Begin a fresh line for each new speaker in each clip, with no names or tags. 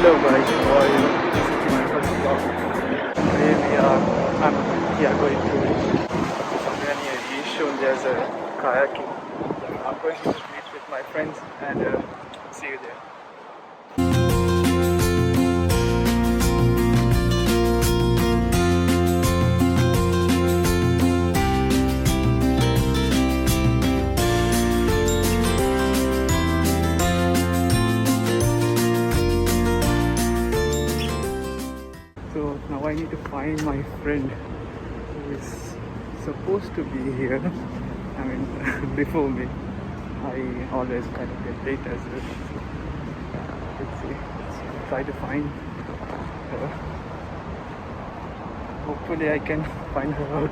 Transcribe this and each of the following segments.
Hello guys, how are you? This is my first vlog. Today we are going to somewhere near Yishun. There's a kayaking. I'm going to the beach with my friends and see you there. So now I need to find my friend who is supposed to be here. I mean, before me. I always kind of get late as well. Let's see. Let's try to find her. Hopefully I can find her out.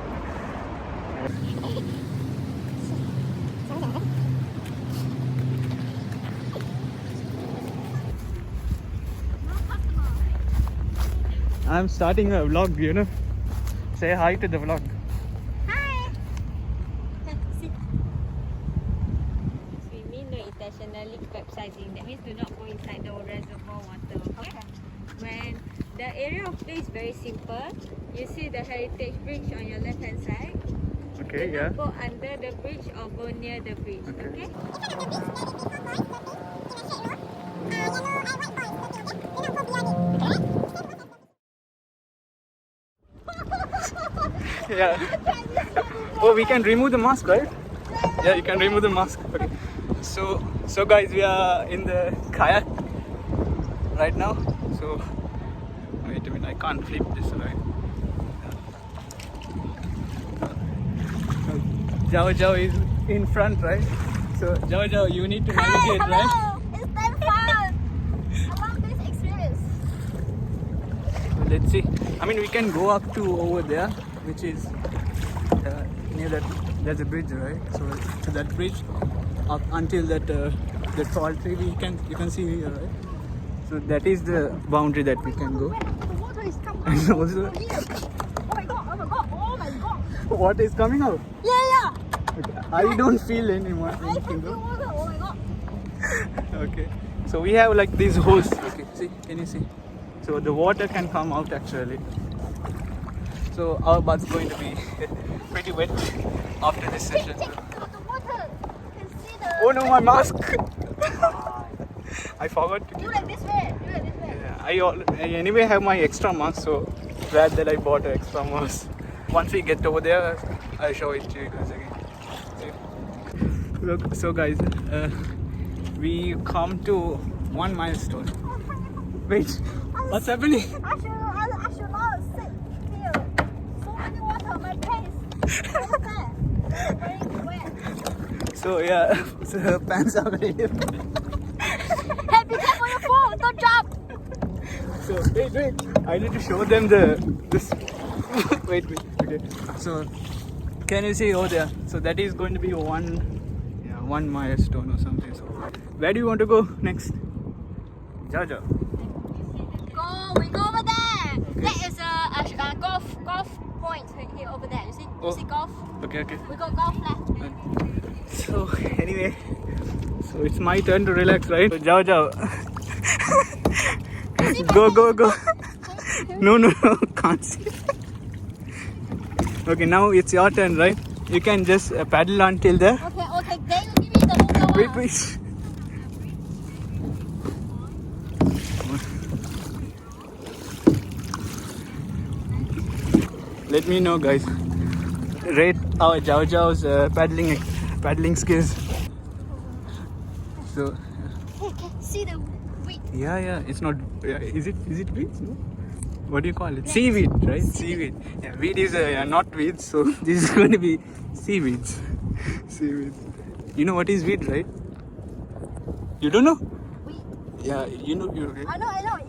I'm starting a vlog, you know. Say hi to the vlog.
Hi. Swimming no intentionally capsizing. That means do not go inside the reservoir water. Okay. When the area of play is very simple, you see the heritage bridge on your left hand side.
Okay,
do
yeah.
not go under the bridge or go near the bridge. Okay.
Yeah. Oh, we can remove the mask, right? Yeah, you can remove the mask. Okay. So guys, we are in the kayak right now. So wait a minute, I can't flip this right. Jao Jao is in front, right? So Jao Jao, you need to navigate, right?
Hello. It's very fun. I love this experience.
So let's see. I mean, we can go up to over there, which is near that. There's a bridge, right? So to that bridge, up until that the tall tree you can see here, right? So that is the boundary that we can go.
The water is coming
And
out.
also,
Oh my god! Oh my god! Oh my god!
what is coming out?
Yeah.
Okay. I don't feel anymore.
I can feel water. Oh my god!
Okay. So we have like these holes. Okay. See? Can you see? So the water can come out actually. So our butt's going to be pretty wet after this session.
Check the water. You can see the.
Oh no, my mask! I forgot to
You
keep.
like this way. You like this way.
Yeah, I anyway have my extra mask, so glad that I bought an extra mask. Once we get over there, I'll show it to you guys again. See? Look, so guys, we come to one milestone. Wait, what's happening?
I should not sit here. So many water on my face. Very wet.
So yeah, so her pants are very different.
Hey, be careful your phone. Don't drop.
So wait, I need to show them this. wait, okay. So can you see over there? So that is going to be one milestone or something. So where do you want to go next? Jaja.
We go over there. That is a golf point here over there. You see?
Oh.
You see golf?
Okay.
We go golf left.
So anyway, so it's my turn to relax, right? So Jao. go. No, can't see. Okay, now it's your turn, right? You can just paddle until there.
Okay. Then you give me the whole one.
Wait. Let me know, guys. Rate our Jao Jao's paddling skills. So
Hey, see the weight.
yeah, it's not. Is it weeds? No. What do you call it? Seaweed, right? Seaweed. Yeah, weed is not weeds, so this is going to be seaweeds. Seaweed. You know what is weed, right? You don't know?
Weed.
Yeah, you know.
I know. In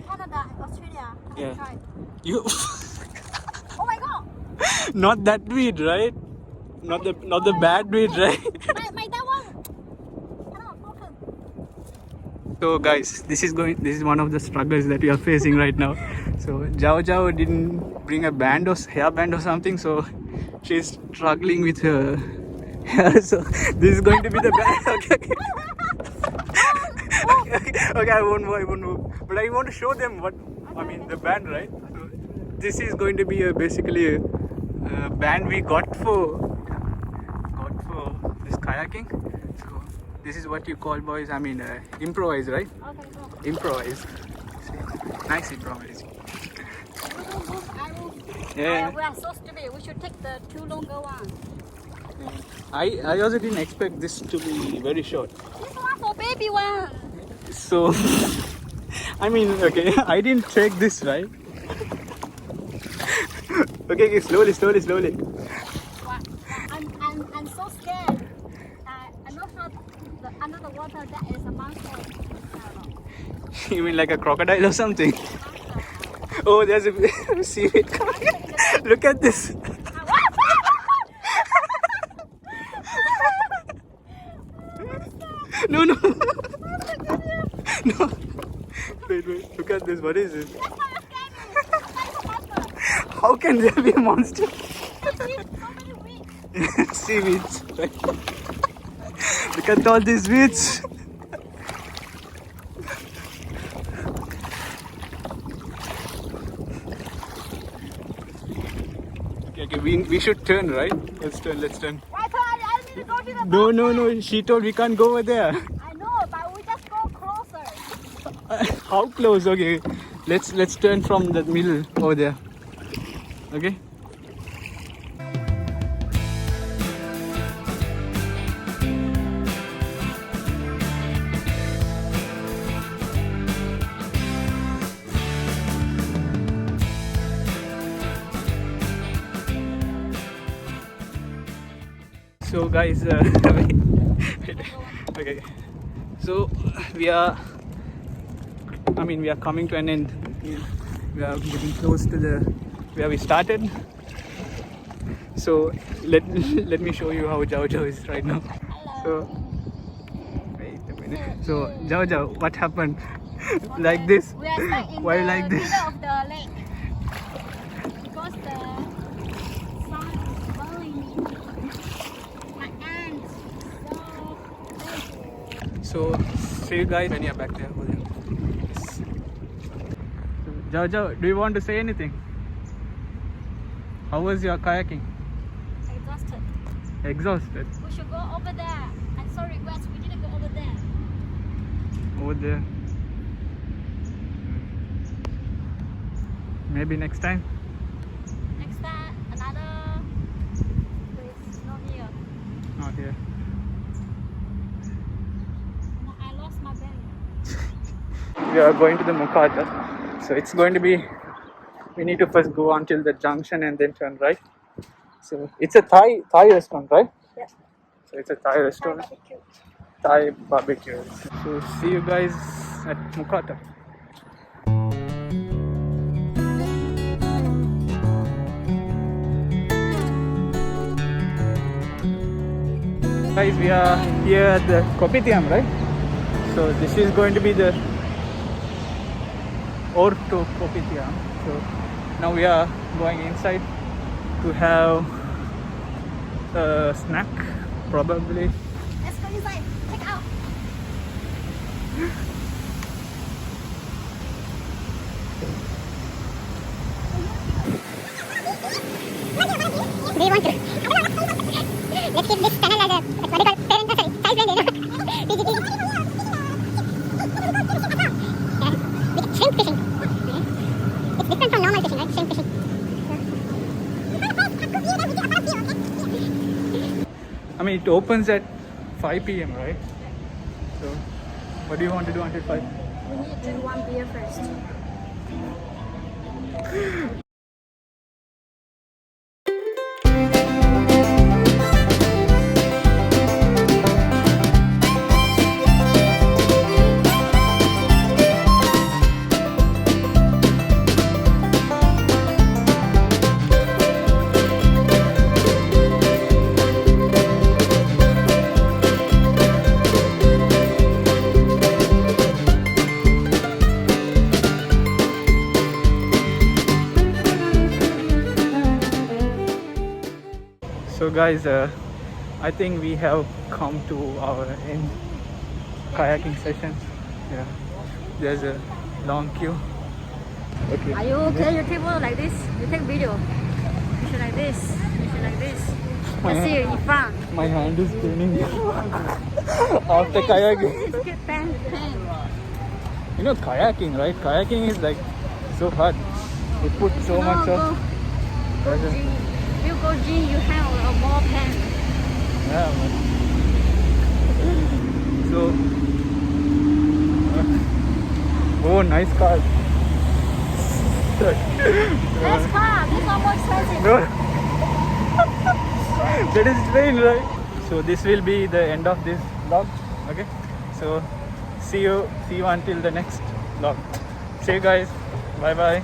Canada, Australia.
Yeah.
Tried.
You.
Oh my god.
Not that weed, right? Not the bad weed, right?
My that one. Cannot broken.
So guys, this is one of the struggles that we are facing right now. So Jao didn't bring a hairband or something, so she's struggling with her hair. So this is going to be the band. Okay. Okay, I won't move. But I want to show them what I mean, the band, right? So this is going to be basically a band we got for this kayaking. So this is what you call, boys. I mean, improvise, right?
Okay, go.
Improvise. See, nice improvise.
Yeah. We are so stupid. We should take the two longer ones.
I also didn't expect this to be very short.
This one for baby one.
So, I mean, okay, I didn't take this, right? Okay, slowly.
What? I'm so scared. I know how under the water that is a monster.
You mean like a crocodile or something? Oh, there's a seaweed coming. Look at this. No. No. Wait. Look at this. What is it? How can there be a monster? Seaweeds. Right? Look at all these weeds. Okay, we should turn, right? Let's turn.
I need to go to the
No. She told we can't go over there.
I know, but we just go closer.
How close? Okay, let's turn from the middle over there. Okay. So guys, okay. So we are coming to an end. We are getting close to the where we started. So let me show you how Jao is right now. So wait a minute. So Jao, what happened? Like this?
We are stuck in
Why
the
like this?
middle of the lake because the sun is burning my hands.
So see you guys when you're back there. Yes. Jao, do you want to say anything? How was your kayaking? Exhausted?
We should go over there. I'm sorry, Wes, we didn't go over there.
Over there. Maybe next time.
Next time, another place, not here.
Not here.
No, I lost my bag.
We are going to the Mukata. So it's going to be, we need to first go until the junction and then turn right. So it's a Thai restaurant, right?
Yeah.
So it's a Thai restaurant. Thai barbecue. So see you guys at Mukata. Guys, we are here at the Kopitiam, right? So this is going to be the Orto Kopitiam. So now we are going inside to have a snack, probably.
Let's go inside. Check out.
Do you want to? Let's keep this channel as a what do you call it? Parent, sorry, child friendly, no? PG. Shrimp fishing. It's different from normal fishing, right? Shrimp fishing.
I mean, it opens at 5 p.m., right? So, what do you want to do until 5?
We need to drink one beer first.
So guys, I think we have come to our end kayaking session. Yeah. there's a long queue. Okay.
Are you okay? You take photo like this. You take video. You should like this. You should like this. Let's see in front.
My hand is paining after kayaking.
It's good pen.
You know kayaking, right? Kayaking is like so hard. They put so much of pressure.
You go G, you have a more pen.
Yeah, man. So, oh, nice car.
Nice car. This one more expensive.
No. That is train, right? So this will be the end of this vlog. Okay. So see you until the next vlog. See you guys. Bye bye.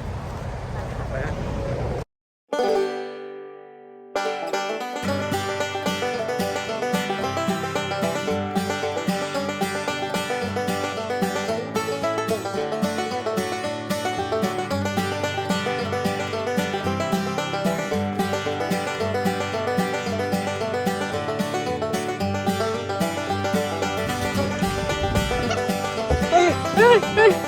Hey, hey, hey.